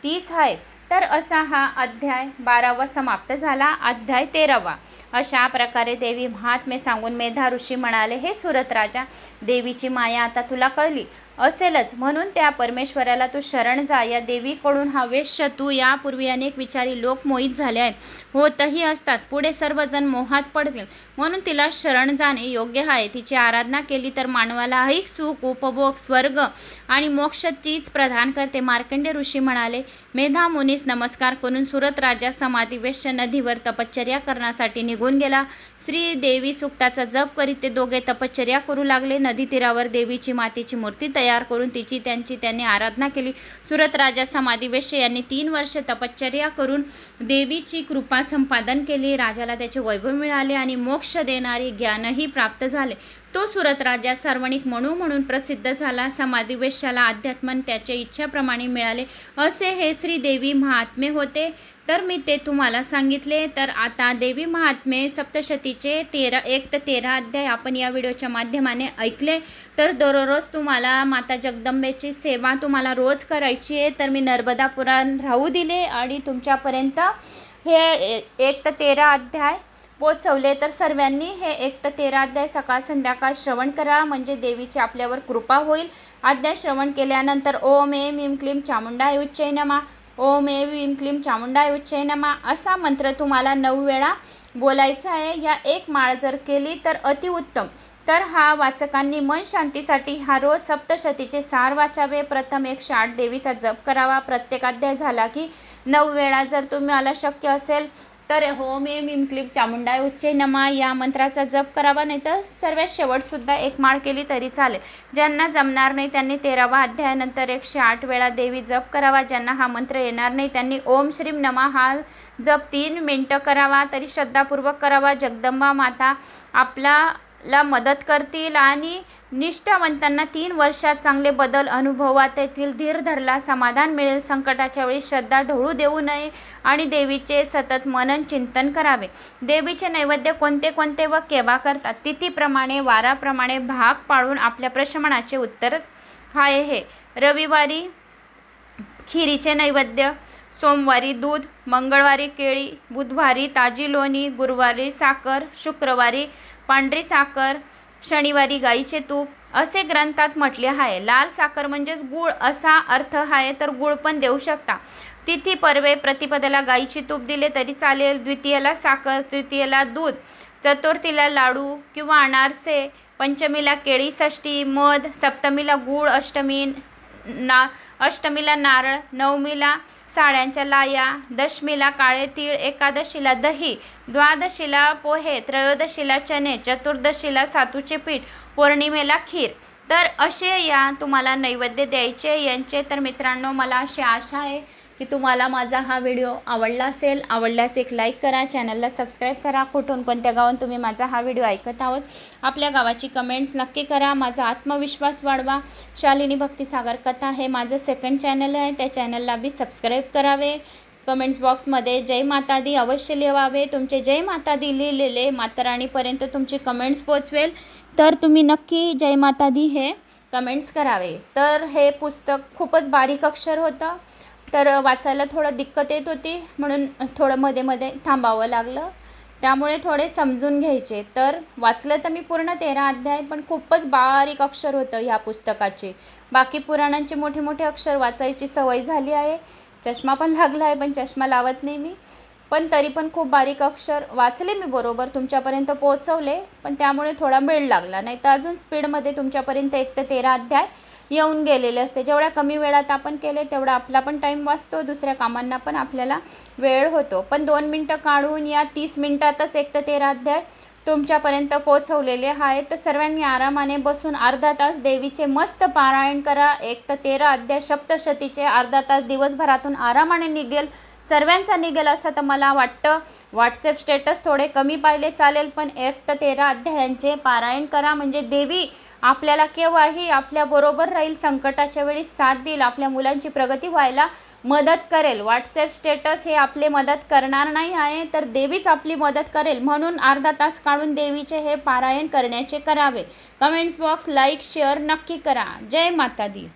तीच आहे। तर असा हा अध्याय 12वा समाप्त झाला। अध्याय 13वा। अशा प्रकारे देवी महात्मे सांगून मेधा ऋषी म्हणाले, हे सुरत राजा, देवीची माया आता तुला कळली असेलच, म्हणून त्या परमेश्वराला तू शरण जा। या देवीकडून हा वेश्य तू यापूर्वी अनेक विचारी लोक मोहित झाले आहेत, होतही असतात, पुढे सर्वजण मोहात पडतील, म्हणून तिला शरण जाणे योग्य आहे। तिची आराधना केली तर मानवाला ऐहिक सुख, उपभोग, स्वर्ग आणि मोक्ष तीच प्रदान करते। मार्कंडेय ऋषी म्हणाले, मेधा मुनीस नमस्कार करून सुरत राजा समाधी वेश्य नदीवर तपश्चर्या करण्यासाठी निघून गेला। श्री देवी सुक्ताचा जप करीत ते दोघे तपश्चर्या करू लागले। नदी तीरावर देवीची मातीची मूर्ती तयार करून त्यांनी आराधना केली। सुरत राजा समाधी वेश्य यांनी 3 वर्ष तपश्चर्या करून देवीची कृपा संपादन केली। राजाला त्याचे वैभव मिळाले आणि मोक्ष देणारे ज्ञानही प्राप्त झाले। तो सुरत राजा सार्वणिक मनू म्हणून प्रसिद्ध झाला। समाधी वेश्याला अध्यात्मन त्याच्या इच्छाप्रमाणे मिळाले। असे हे श्रीदेवी महात्मे होते। तर मी ते तुम्हाला सांगितले। तर आता देवी महात्मे सप्तशतीचे 1 ते 13 अध्याय आपण या व्हिडिओच्या माध्यमाने ऐकले। तर दररोज तुम्हाला माता जगदंबेची सेवा तुम्हाला रोज करायची आहे। तर मी नर्मदा पुराण राहू दिले आणि तुमच्यापर्यंत हे 1 ते 13 अध्याय पोचवले। तर सर्वांनी हे 1 ते 13 अध्याय सकाळ संध्याकाळ श्रवण करा, म्हणजे देवीची आपल्यावर कृपा होईल। अध्याय श्रवण केल्यानंतर ओम ऐं ह्रीं क्लीं चामुंडाय उच्चै नमः, ओम ऐं ह्रीं क्लीं चामुंडाय उच्चै नमः असा मंत्र तुम्हाला 9 वेळा बोलायचा आहे। या 1 माळ जर केली तर अतिउत्तम। तर हा वाचकांनी मन शांतीसाठी हा रोज सप्तशतीचे सार वाचावे। प्रथम 108 देवीचा जप करावा। प्रत्येक अध्याय झाला की 9 वेळा जर तुम्हाला शक्य असेल तर ओम ऐं ह्रीं क्लीं चामुंडाय उच्चै नमः या मंत्राचा जप करावा, नाही तर सर्वात शेवटसुद्धा 1 माळ केली तरी चालेल। ज्यांना जमणार नाही त्यांनी 13वा अध्यायानंतर 108 वेळा देवी जप करावा। ज्यांना हा मंत्र येणार नाही त्यांनी ओम श्रीं नमः हा जप 3 मिनिटं करावा, तरी श्रद्धापूर्वक करावा। जगदंबा माता आपल्याला मदत करतील आणि निष्ठावंतांना 3 वर्षात चांगले बदल अनुभवात येतील। धीर धरला समाधान मिळेल। संकटाच्या वेळी श्रद्धा ढळू देऊ नये आणि देवीचे सतत मनन चिंतन करावे। देवीचे नैवेद्य कोणते कोणते व केव्हा करतात तिथीप्रमाणे वाराप्रमाणे भाग पाडून आपल्या प्रश्नाचे उत्तर आहे हे। रविवारी खिरीचे नैवेद्य, सोमवारी दूध, मंगळवारी केळी, बुधवारी ताजी लोणी, गुरुवारी साखर, शुक्रवारी पांढरी साखर, शनिवारी गाईचे तूप असे ग्रंथात म्हटले आहे. लाल साखर म्हणजेच गूळ असा अर्थ आहे, तर गूळ पण देऊ शकता. तिथी पर्वे प्रतिपदाला गाईचे तूप दिले तरी चालेल. द्वितीयेला साखर, तृतीयेला दूध, चतुर्थीला लाडू किंवा अनारसे, पंचमीला केळी, षष्ठी मध, सप्तमीला गूळ, अष्टमीला नारळ, नवमीला साड्यांच्या लाया, दशमीला काळे तीळ, एकादशीला दही, द्वादशीला पोहे, त्रयोदशीला चणे, चतुर्दशीला सातूचे पीठ, पौर्णिमेला खीर. तर असे या तुम्हाला नैवेद्य द्यायचे यांचे. तर मित्रांनो, मला अशी आशा आहे की तुम्हाला माझा हा व्हिडिओ आवडला असेल. आवडल्यास एक लाईक करा, चॅनलला सबस्क्राईब करा. कुठून कोणत्या गावात तुम्ही माझा हा व्हिडिओ ऐकत आहोत आपल्या गावाची कमेंट्स नक्की करा. माझा आत्मविश्वास वाढवा. शालिनी भक्तिसागर कथा हे माझं सेकंड चॅनल आहे, त्या चॅनलला बी सबस्क्राईब करावे. कमेंट्स बॉक्समध्ये जय माता दी अवश्य लिहावे. तुमचे जय माता दी लिहिलेले माताराणीपर्यंत तुमची कमेंट्स पोचवेल, तर तुम्ही नक्की जय माता दी हे कमेंट्स करावे. तर हे पुस्तक खूपच बारीक अक्षर होतं, तर वाचायला थोडं दिक्कत येत होती, म्हणून थोडं मध्ये थांबावं लागलं. त्यामुळे थोडे समजून घ्यायचे. तर वाचलं तर मी पूर्ण 13 अध्याय, पण खूपच बारीक अक्षर होतं ह्या पुस्तकाचे. बाकी पुराणांचे मोठे मोठे अक्षर वाचायची सवय झाली आहे. चष्मा पण लागला आहे, पण चष्मा लावत नाही मी. पण तरी पण खूप बारीक अक्षर वाचले मी, बरोबर तुमच्यापर्यंत पोहोचवले, पण त्यामुळे थोडा वेळ लागला. नाही तर अजून स्पीडमध्ये तुमच्यापर्यंत 1 ते 13 अध्याय येऊन गेलेले असते. जेवढ्या कमी वेळात आपण केले तेवढा आपला पण टाईम वाचतो, दुसऱ्या कामांना पण आपल्याला वेळ होतो. पण 2 मिनटं काढून या 30 मिनटातच 1 ते 13 अध्याय तुमच्यापर्यंत पोहोचवलेले आहे. तर सर्वांनी आरामाने बसून अर्धा तास देवीचे मस्त पारायण करा. 1 ते 13 अध्याय सप्तशतीचे अर्धा तास दिवसभरातून आरामाने निघेल. सर्वांचा निघेल असं तर मला वाटतं. व्हॉट्सअप स्टेटस थोडे कमी पाहिले चालेल, पण 1 ते 13 अध्यायांचे पारायण करा. म्हणजे देवी आपल्याला केव्हाही आपल्याबरोबर राहील, संकटाच्या वेळी साथ देईल, आपल्या मुलांची प्रगती व्हायला मदत करेल. व्हॉट्सअप स्टेटस हे आपले मदत करणार नाही आहे, तर देवीच आपली मदत करेल. म्हणून अर्धा तास काढून देवीचे हे पारायण करण्याचे करावे. कमेंट्स बॉक्स लाईक शेअर नक्की करा. जय माता दी.